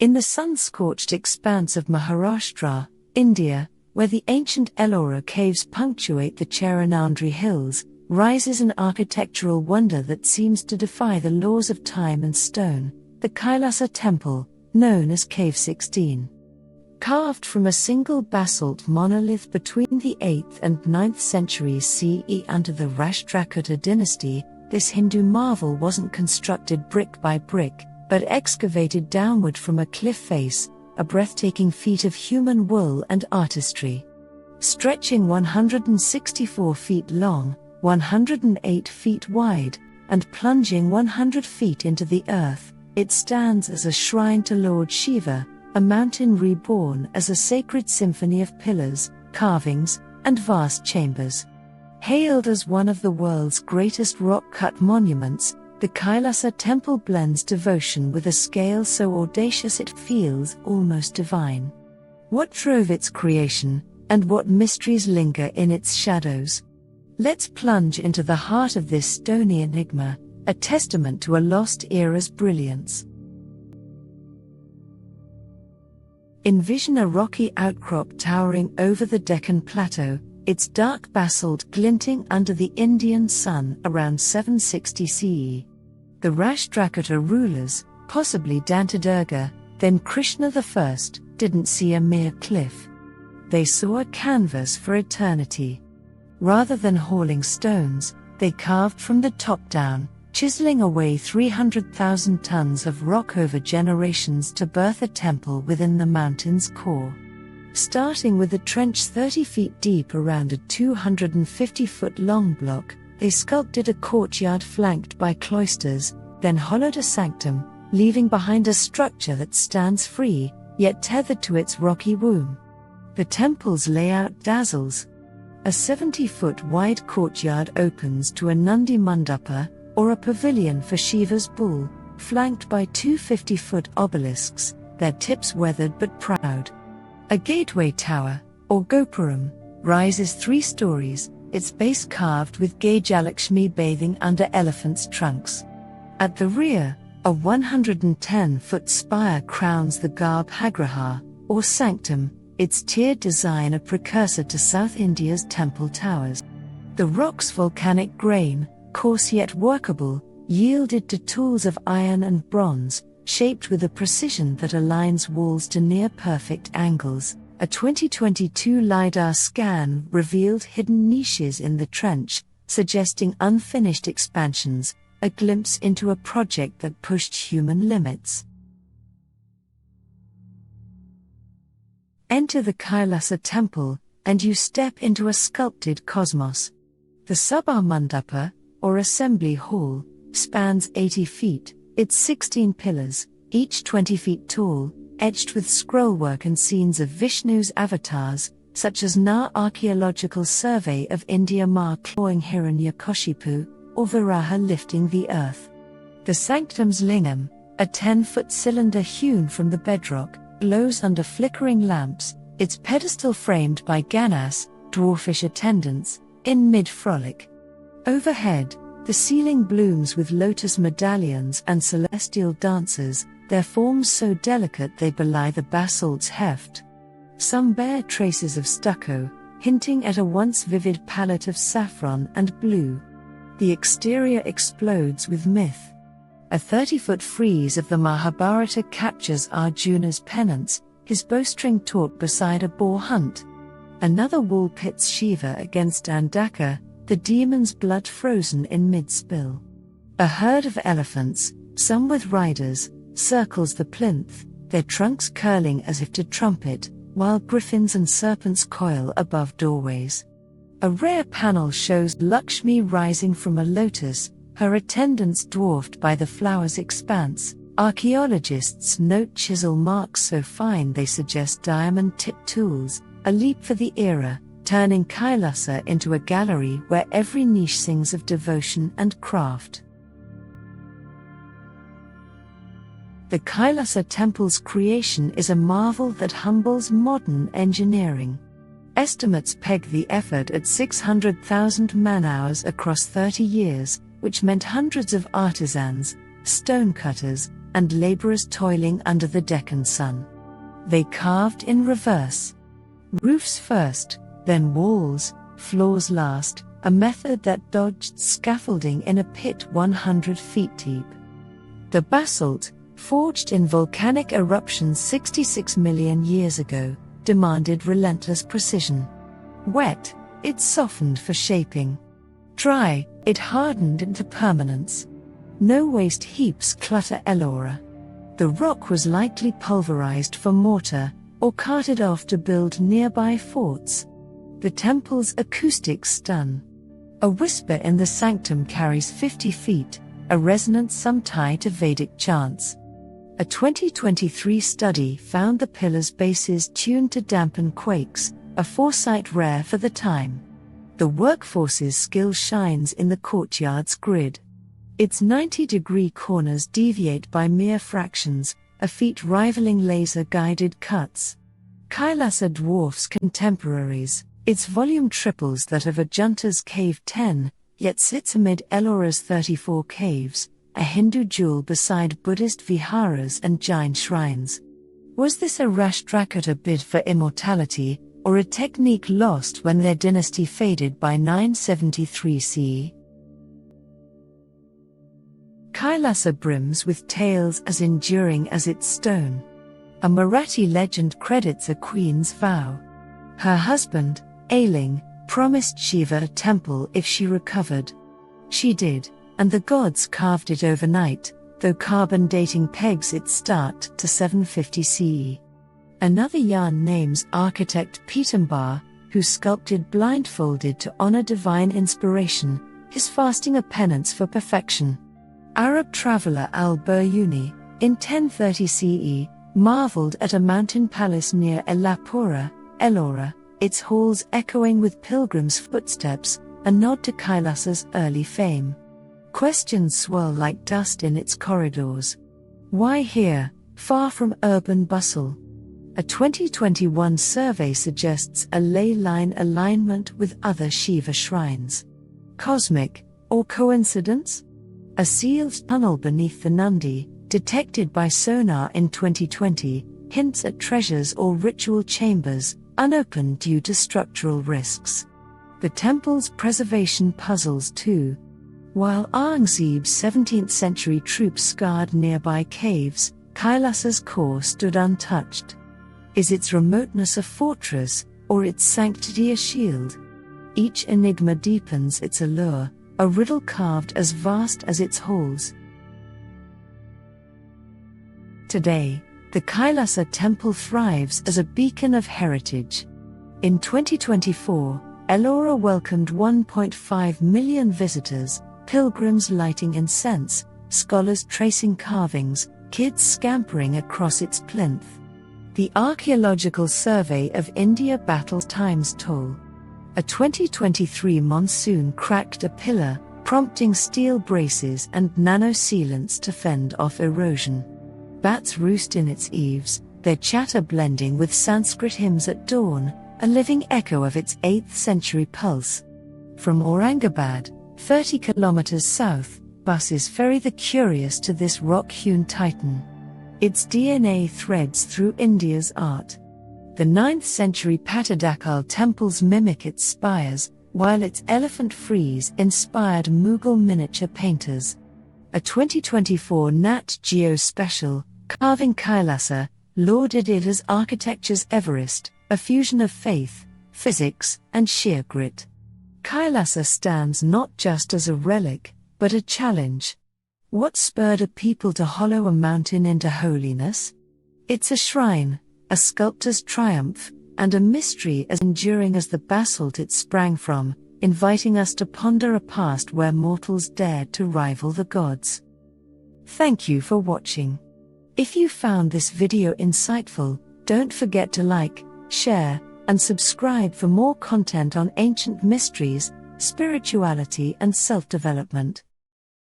In the sun-scorched expanse of Maharashtra, India, where the ancient Ellora caves punctuate the Charanandri hills, rises an architectural wonder that seems to defy the laws of time and stone, the Kailasa temple, known as Cave 16. Carved from a single basalt monolith between the 8th and 9th centuries CE under the Rashtrakuta dynasty, this Hindu marvel wasn't constructed brick by brick, but excavated downward from a cliff face, a breathtaking feat of human will and artistry. Stretching 164 feet long, 108 feet wide, and plunging 100 feet into the earth, it stands as a shrine to Lord Shiva, a mountain reborn as a sacred symphony of pillars, carvings, and vast chambers. Hailed as one of the world's greatest rock-cut monuments, the Kailasa temple blends devotion with a scale so audacious it feels almost divine. What drove its creation, and what mysteries linger in its shadows? Let's plunge into the heart of this stony enigma, a testament to a lost era's brilliance. Envision a rocky outcrop towering over the Deccan Plateau, its dark basalt glinting under the Indian sun around 760 CE. The Rashtrakuta rulers, possibly Dantadurga, then Krishna I, didn't see a mere cliff. They saw a canvas for eternity. Rather than hauling stones, they carved from the top down, chiseling away 300,000 tons of rock over generations to birth a temple within the mountain's core. Starting with a trench 30 feet deep around a 250-foot-long block, they sculpted a courtyard flanked by cloisters, then hollowed a sanctum, leaving behind a structure that stands free, yet tethered to its rocky womb. The temple's layout dazzles. A 70-foot-wide courtyard opens to a Nandi Mandapa, or a pavilion for Shiva's bull, flanked by two 50-foot obelisks, their tips weathered but proud. A gateway tower, or gopuram, rises 3 stories, its base carved with Gajalakshmi bathing under elephants' trunks. At the rear, a 110-foot spire crowns the Garbhagriha, or sanctum, its tiered design a precursor to South India's temple towers. The rock's volcanic grain, coarse yet workable, yielded to tools of iron and bronze, shaped with a precision that aligns walls to near-perfect angles. A 2022 LiDAR scan revealed hidden niches in the trench, suggesting unfinished expansions, a glimpse into a project that pushed human limits. Enter the Kailasa temple, and you step into a sculpted cosmos. The Sabha Mandapa, or assembly hall, spans 80 feet, its 16 pillars, each 20 feet tall, etched with scrollwork and scenes of Vishnu's avatars, such as Na Archaeological Survey of India Ma clawing Hiranyakashipu, or Varaha lifting the earth. The sanctum's lingam, a 10-foot cylinder hewn from the bedrock, glows under flickering lamps, its pedestal framed by Ganas, dwarfish attendants, in mid-frolic. Overhead, the ceiling blooms with lotus medallions and celestial dancers, their forms so delicate they belie the basalt's heft. Some bear traces of stucco, hinting at a once vivid palette of saffron and blue. The exterior explodes with myth. A 30-foot frieze of the Mahabharata captures Arjuna's penance, his bowstring taut beside a boar hunt. Another wall pits Shiva against Dandaka, the demon's blood frozen in mid-spill. A herd of elephants, some with riders, circles the plinth, their trunks curling as if to trumpet, while griffins and serpents coil above doorways. A rare panel shows Lakshmi rising from a lotus, her attendants dwarfed by the flower's expanse. Archaeologists note chisel marks so fine they suggest diamond-tipped tools, a leap for the era, turning Kailasa into a gallery where every niche sings of devotion and craft. The Kailasa temple's creation is a marvel that humbles modern engineering. Estimates peg the effort at 600,000 man-hours across 30 years, which meant hundreds of artisans, stonecutters, and laborers toiling under the Deccan sun. They carved in reverse. Roofs first, then walls, floors last, a method that dodged scaffolding in a pit 100 feet deep. The basalt, forged in volcanic eruptions 66 million years ago, demanded relentless precision. Wet, it softened for shaping. Dry, it hardened into permanence. No waste heaps clutter Ellora. The rock was likely pulverized for mortar, or carted off to build nearby forts. The temple's acoustics stun. A whisper in the sanctum carries 50 feet, a resonance some tie to Vedic chants. A 2023 study found the pillars' bases tuned to dampen quakes, a foresight rare for the time. The workforce's skill shines in the courtyard's grid. Its 90-degree corners deviate by mere fractions, a feat rivaling laser-guided cuts. Kailasa dwarfs contemporaries, its volume triples that of Ajunta's Cave 10, yet sits amid Ellora's 34 caves, a Hindu jewel beside Buddhist viharas and Jain shrines. Was this a Rashtrakuta bid for immortality, or a technique lost when their dynasty faded by 973 CE? Kailasa brims with tales as enduring as its stone. A Marathi legend credits a queen's vow. Her husband, Ailing, promised Shiva a temple if she recovered. She did, and the gods carved it overnight, though carbon dating pegs its start to 750 CE. Another yarn names architect Pitambar, who sculpted blindfolded to honor divine inspiration, his fasting a penance for perfection. Arab traveler al-Biruni, in 1030 CE, marveled at a mountain palace near Ellapura, Ellora, its halls echoing with pilgrims' footsteps, a nod to Kailasa's early fame. Questions swirl like dust in its corridors. Why here, far from urban bustle? A 2021 survey suggests a ley line alignment with other Shiva shrines. Cosmic, or coincidence? A sealed tunnel beneath the Nandi, detected by sonar in 2020, hints at treasures or ritual chambers, unopened due to structural risks. The temple's preservation puzzles too. While Aurangzeb's 17th century troops scarred nearby caves, Kailasa's core stood untouched. Is its remoteness a fortress, or its sanctity a shield? Each enigma deepens its allure, a riddle carved as vast as its halls. Today, the Kailasa temple thrives as a beacon of heritage. In 2024, Ellora welcomed 1.5 million visitors, pilgrims lighting incense, scholars tracing carvings, kids scampering across its plinth. The Archaeological Survey of India battles time's toll. A 2023 monsoon cracked a pillar, prompting steel braces and nano-sealants to fend off erosion. Bats roost in its eaves, their chatter blending with Sanskrit hymns at dawn, a living echo of its 8th century pulse. From Aurangabad, 30 kilometers south, buses ferry the curious to this rock-hewn titan. Its DNA threads through India's art. The 9th century Patadakal temples mimic its spires, while its elephant frieze inspired Mughal miniature painters. A 2024 Nat Geo special, Carving Kailasa, lauded it as architecture's Everest, a fusion of faith, physics, and sheer grit. Kailasa stands not just as a relic, but a challenge. What spurred a people to hollow a mountain into holiness? It's a shrine, a sculptor's triumph, and a mystery as enduring as the basalt it sprang from, inviting us to ponder a past where mortals dared to rival the gods. Thank you for watching. If you found this video insightful, don't forget to like, share, and subscribe for more content on ancient mysteries, spirituality, and self-development.